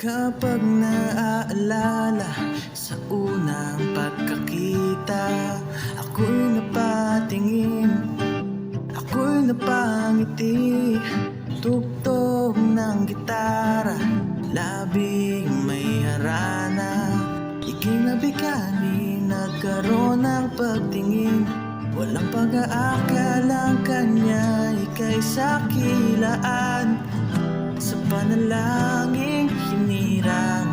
Kapag naaalala sa unang pagkakita, ako'y napatingin, ako'y napangiti. Tugtog ng gitara, labing may harana. Ikinabigani, nagkaroon ng pagtingin. Walang pag-aakalang kanya, ika'y sakilaan. Sa panalangin hinirang.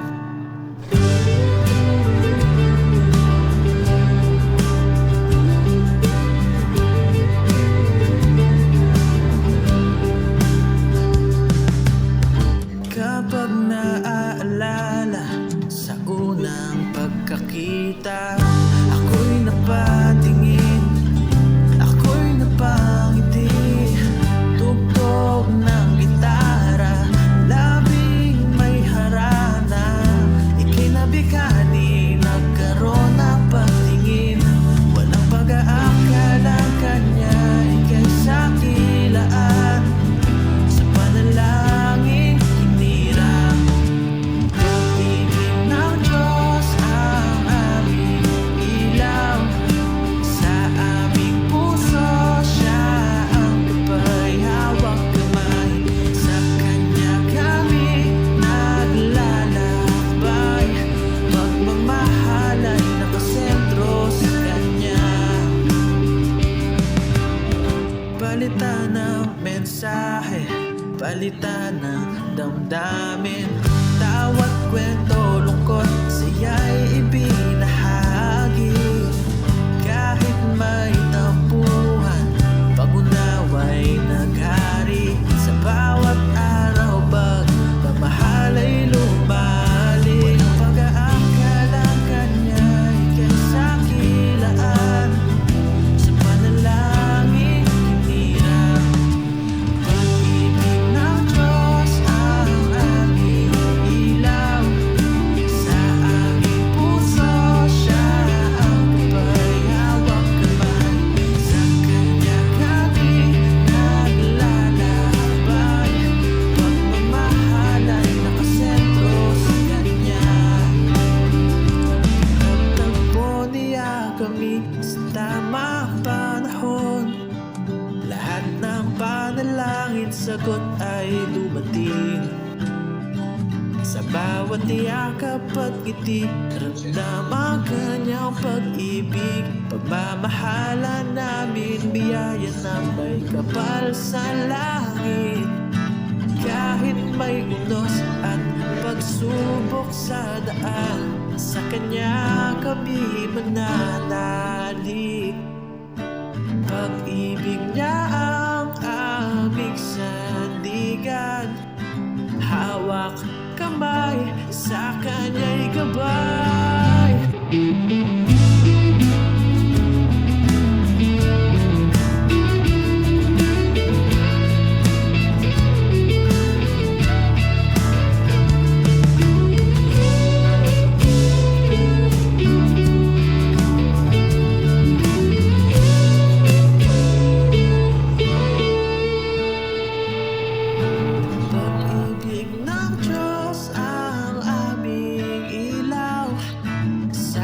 Kapag naaalala sa unang pagkakita, ako'y napatingin, ako'y napangiti. Tugtog ng gitara, labing may harana. Ikinabigani, nagkaroon ng pagtingin. Walang pag-aakalang kanya, ika'y sakilaan. Sa panalangin hinirang. Pag-ibig ng Diyos ang aming ilaw. Sa aming puso siya ang gabay, hawak kamay. Sa Kanya kami naglalakbay. Pagmamahal ay nakasentro sa Kanya. Palitan ng mensahe, palitan ng damdamin. Tawat kwento, lungkot, saya'y ibinahagi. Kahit may tampuhan, pag-unawa'y naghari. Sa bawat araw, pagmamahal ay lumali. Walang pag-aakalang kanya, ika'y sakilaan. Sa panalangin hinirang. Pag-ibig ng Diyos ang aming ilaw. Sa aming puso siya ang gabay, hawak kamay. Sa Kanya kami naglalakbay. Pagmamahal ay nakasentro sa Kanya. Nagtagpo niya kami sa tamang panahon. Lahat ng panalangin, sagot ay dumating. Sa bawat yakap at ngiti, ramdam ang Kanyang pag-ibig. Pagmamahalan namin, biyaya na may kapal sa langit. Kahit may unos at pagsubok sa daan, sa Kanya kami mananalig. Pag-ibig niya ang aming sandigan. Hawak kamay, sa Kanya'y gabay. Pag-ibig ng Diyos ang aming ilaw. Sa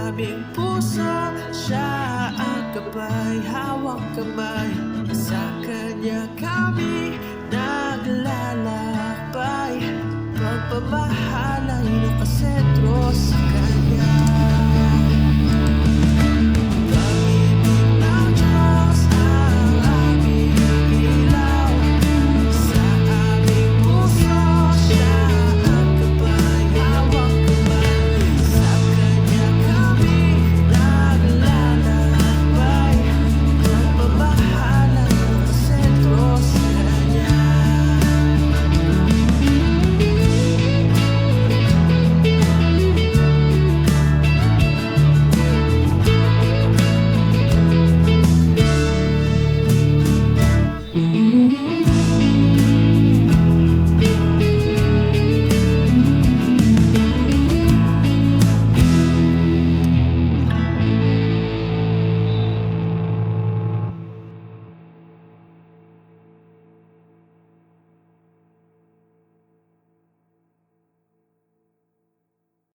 aming puso siya ang gabay, hawak kamay. Sa Kanya kami naglalakbay. Pagmamahal